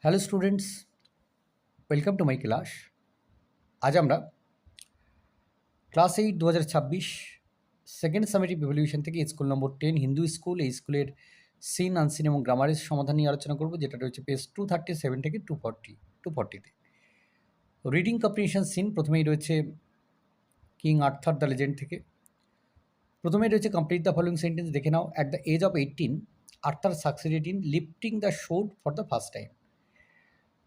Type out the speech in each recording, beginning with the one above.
Hello students, welcome to my class. আজ আমরা class 8 2026 second summative evaluation থেকে school number 10 Hindu school, এই স্কুলের সিন আনসিন এবং গ্রামারের সমাধান নিয়ে আলোচনা করব, যেটা রয়েছে পেজ 237 থেকে 240-240-তে। রিডিং কম্প্রিহেনশন সিন প্রথমেই রয়েছে কিং আর্থার দ্য লেজেন্ড থেকে। প্রথমেই রয়েছে কমপ্লিট দ্য ফলোইং সেন্টেন্স। দেখে নাও। At the age of 18 Arthur succeeded in lifting the sword for the first time.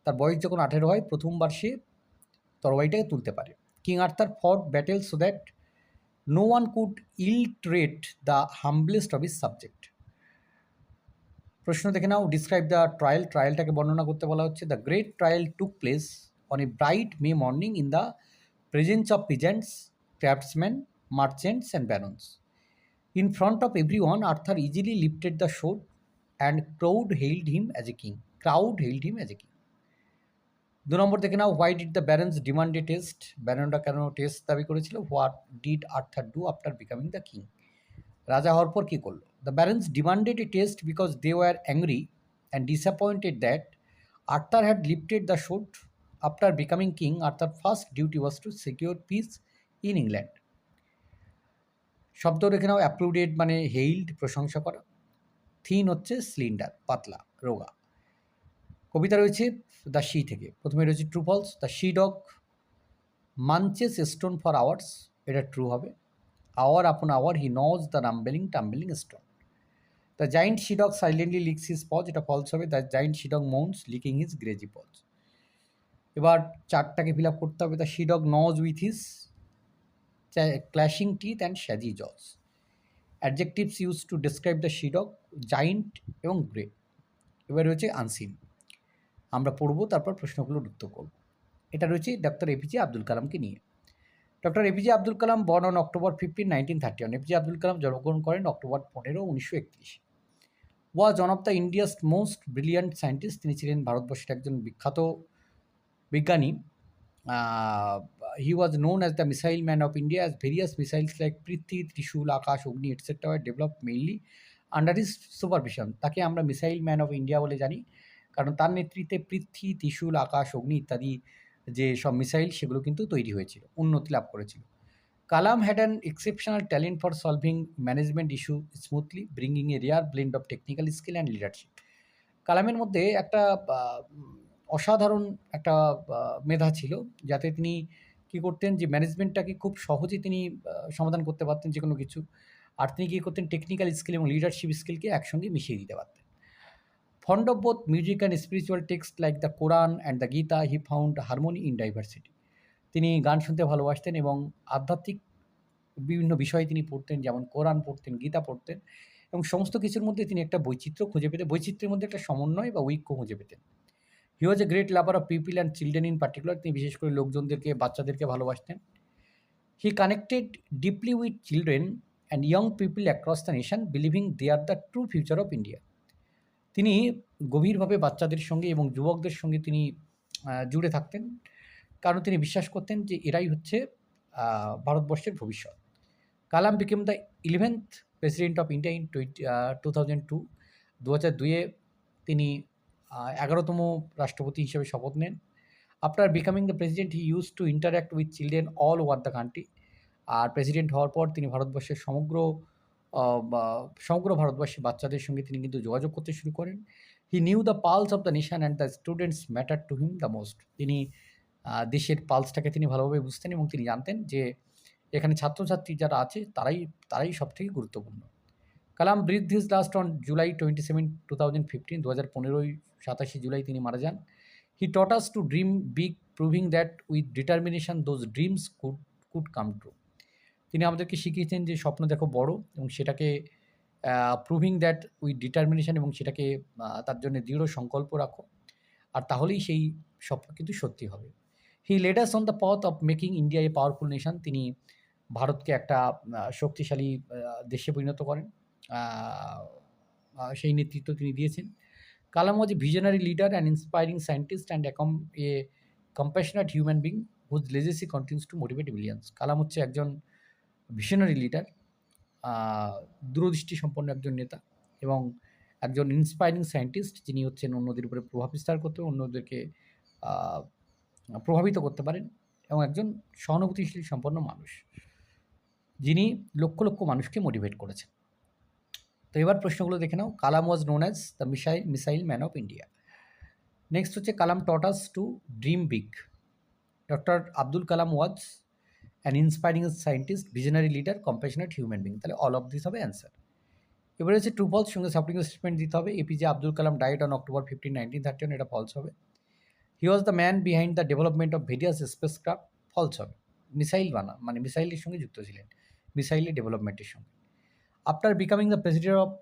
তার বয়স যখন 18 হয়, প্রথমবার সে তরবারিটাকে তুলতে পারে। King Arthur fought battle so that no one could ill-treat the humblest of his subject. প্রশ্ন দেখে নাও। Describe the trial. ট্রায়ালটাকে বর্ণনা করতে বলা হচ্ছে। The great trial took place on a bright May morning in the presence of peasants, craftsman, merchants and barons. In front of every one Arthur easily lifted the sword and crowd hailed him as a king. 2 number দেখে নাও। Why did the barons demand a test. ব্যারনরা কেন test দাবি করেছিল? What did Arthur do after becoming the king. রাজা হওয়ার পর কী করলো? The barons demanded a test because they were angry and disappointed that Arthur had lifted the sword after becoming king. Arthur first duty was to secure peace in England. শব্দ রেখে নাও। অ্যাপ্লুডেড মানে হেইল্ড, প্রশংসা করা। থিন হচ্ছে স্লিন্ডার, পাতলা, রোগা। কবিতা রয়েছে দ্য শি থেকে। প্রথমে রয়েছে true false. The she dog munches stone for hours, এটা ট্রু হবে। Hour upon hour he gnaws the tumbling stone. The giant she dog silently licks his paws, এটা ফলস হবে। The giant she dog moans licking his greasy paws. এবার চারটাকে fill up করতে হবে। The she dog gnaws with his clashing teeth and শ্যাজি jaws. Adjectives use to describe the she dog, giant এবং grey. এবার রয়েছে unseen. আমরা পড়বো, তারপর প্রশ্নগুলোর উত্তর করব। এটা রয়েছে ডক্টর এপিজে আব্দুল কালামকে নিয়ে। Doctor A P J Abdul Kalam born on October 15, 1931। A P J Abdul Kalam জন্মগ্রহণ করেন October 15, 1931। Was one of the India's most brilliant scientist, তিনি ছিলেন ভারতবর্ষের একজন বিখ্যাত বিজ্ঞানী। He was known as the missile man of India, as various missiles like Prithvi, Trishul, Akash, Agni etcetera were develop mainly under his supervision. তাকে আমরা মিসাইল ম্যান অফ ইন্ডিয়া বলে জানি, কারণ তার নেতৃত্বে পৃথ্বী, ত্রিশূল, আকাশ, অগ্নি ইত্যাদি যে সব মিসাইল, সেগুলো কিন্তু তৈরি হয়েছিল, উন্নতি লাভ করেছিল। কালাম had an exceptional talent for solving management issue smoothly, bringing a rare blend of technical skill and leadership. কালামের মধ্যে একটা অসাধারণ একটা মেধা ছিল, যাতে তিনি কী করতেন, যে ম্যানেজমেন্টটাকে খুব সহজে তিনি সমাধান করতে পারতেন যে কোনো কিছু। আর তিনি কী করতেন, টেকনিক্যাল স্কিল এবং লিডারশিপ স্কিলকে একসঙ্গে মিশিয়ে দিতে পারতেন। Fond of both music and spiritual text like the Quran and the Gita, he found harmony in diversity. তিনি গান শুনতে ভালোবাসতেন এবং আধ্যাত্মিক বিভিন্ন বিষয়ে তিনি পড়তেন, যেমন কোরআন পড়তেন, গীতা পড়তেন, এবং সমস্ত কিছুর মধ্যে তিনি একটা বৈচিত্র্য খুঁজে পেতেন, বৈচিত্র্যের মধ্যে একটা সমন্বয় বা ঐক্য খুঁজে পেতেন। He was a great lover of people and children in particular, তিনি বিশেষ করে লোকজনদেরকে, বাচ্চাদেরকে ভালোবাসতেন। He connected deeply with children and young people across the nation, believing they are the true future of India. তিনি গভীরভাবে বাচ্চাদের সঙ্গে এবং যুবকদের সঙ্গে তিনি জুড়ে থাকতেন, কারণ তিনি বিশ্বাস করতেন যে এরাই হচ্ছে ভারতবর্ষের ভবিষ্যৎ। Kalam became the 11th president of India in 2002। 2002-এ তিনি 11তম রাষ্ট্রপতি হিসেবে শপথ নেন। After becoming the president he use to interact with children all over the country. আর প্রেসিডেন্ট হওয়ার পর তিনি ভারতবর্ষের সমগ্র ভারতবর্ষের বাচ্চাদের সঙ্গে তিনি কিন্তু যোগাযোগ করতে শুরু করেন। He knew the pulse of the nation and the students matter to him the most. তিনি দেশের পালসটাকে তিনি ভালোভাবে বুঝতেন এবং তিনি জানতেন যে এখানে ছাত্রছাত্রী যারা আছে তারাই সবথেকে গুরুত্বপূর্ণ। Kalam breathe his last on July 27, 2015। 2015 27 July তিনি মারা যান। He taught us to dream big, proving that with determination those dreams could come true. তিনি আমাদেরকে শিখিয়েছেন যে স্বপ্ন দেখো বড়, এবং সেটাকে প্রুভিং দ্যাট উইথ ডিটারমিনেশন, এবং সেটাকে তার জন্য দৃঢ় সংকল্প রাখো, আর তাহলেই সেই স্বপ্ন কিন্তু সত্যি হবে। হি লেড আস অন দ্য পথ of making India a powerful nation. তিনি ভারতকে একটা শক্তিশালী দেশে পরিণত করেন, সেই নেতৃত্ব তিনি দিয়েছেন। Kalam was a visionary leader and inspiring scientist and a compassionate human being whose legacy continues to motivate millions. Kalam হচ্ছে একজন ভিশনারি লিডার, দূরদৃষ্টি সম্পন্ন একজন নেতা, এবং একজন ইন্সপায়ারিং সায়েন্টিস্ট যিনি হচ্ছেন অন্যদের উপরে প্রভাব বিস্তার করতে, অন্যদেরকে আ প্রভাবিত করতে পারেন এবং একজন সহানুভূতিশীল সম্পন্ন মানুষ। যিনি লক্ষ, লক্ষ মানুষকে মোটিভেট করেছেন। তো এবার প্রশ্নগুলো দেখে নাও। Kalam was known as the missile man of India. Next হচ্ছে Kalam taught us to dream big. Doctor Abdul Kalam was an inspiring scientist, visionary leader, compassionate human being. তাহলে অল অফ দিস হবে অ্যান্সার। এবারে হচ্ছে ট্রু ফলস সঙ্গে সাপোর্টিং স্টেটমেন্ট দিতে হবে। A P J Abdul Kalam died on October 15, 1931, এটা false হবে। He was the man behind the development of various spacecraft, false হবে। মিসাইল মানে মিসাইলের সঙ্গে যুক্ত ছিলেন, মিসাইলের ডেভেলপমেন্টের সঙ্গে। After becoming the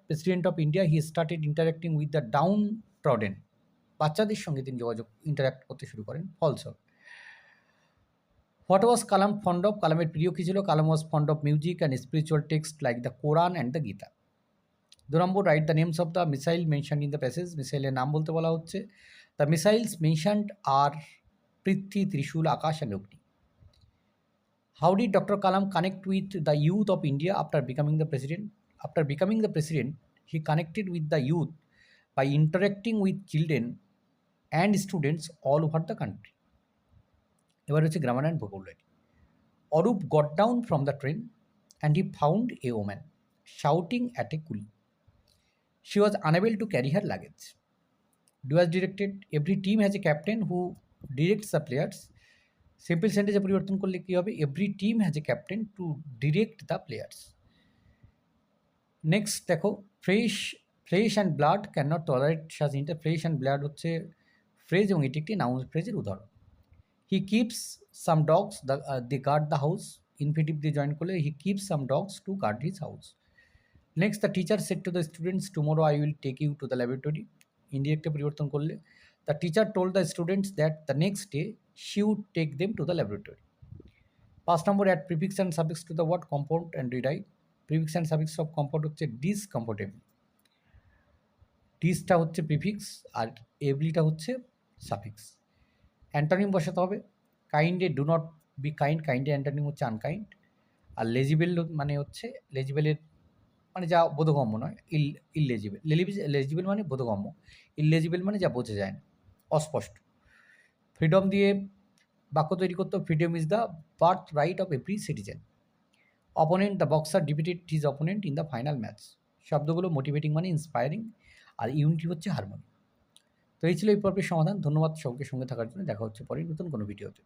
president of India he started interacting with the downtrodden, বাচ্চাদের সঙ্গে তিনি ইন্টারাক্ট করতে শুরু করেন, ফলস হবে। What was Kalam fond of, কালামের প্রিয় কী ছিল? Kalam was fond of music and spiritual text like the Quran and the Gita. 2 number, write the names of the missile mentioned in the passage. মিসাইলের নাম বলতে বলা হচ্ছে। The missiles mentioned are Prithvi, Trishul, Akash and Agni. How did doctor Kalam connect with the youth of India after becoming the president? After becoming the president he connected with the youth by interacting with children and students all over the country. এবার হচ্ছে grammar and vocabulary. Arup got down from the train and he found a woman shouting at a coolie. She was unable to carry her luggage. Do as directed. Every team has a captain who directs the players. Simple সেন্টেন্সে পরিবর্তন করলে কী হবে? Every team has a captain to direct the players. Next দেখো, flesh and blood can not tolerate such inter. Flesh and blood হচ্ছে phrase এবং এটি একটি নাউন ফ্রেজের উদাহরণ। He keeps some dogs the guard the house. Infinitive দিয়ে join করলে he keeps some dogs to guard his house. Next, the teacher said to the students tomorrow I will take you to the laboratory. ইনডিরেক্টে পরিবর্তন করলে the teacher told the students that the next day she would take them to the laboratory. 5 number, add prefix and suffix to the word compound and rewrite. Prefix and suffix of compound হচ্ছে discomfortable. ডিসটা হচ্ছে prefix আর এবিলিটা হচ্ছে suffix. Antonym বসাতে হবে। কাইন্ডে do not be kind, কাইন্ডে antonym হচ্ছে unkind. আর legible মানে হচ্ছে লেজিবেলের মানে যা বোধগম্য নয়, ইললেজিবেল। লেজিবেল মানে বোধগম্য, ইললেজিবেল মানে যা বোঝা যায় না, অস্পষ্ট। ফ্রিডম দিয়ে বাক্য তৈরি করতে, freedom is the birth right of every citizen. Opponent, the boxer defeated his opponent in the final match. শব্দগুলো মোটিভেটিং মানে ইন্সপায়ারিং, আর ইউনিটি হচ্ছে হারমোনি। তো এই ছিল এই পর্বের সমাধান। ধন্যবাদ সবকে সঙ্গে থাকার জন্য। দেখা হচ্ছে পরে নতুন কোনো ভিডিওতে।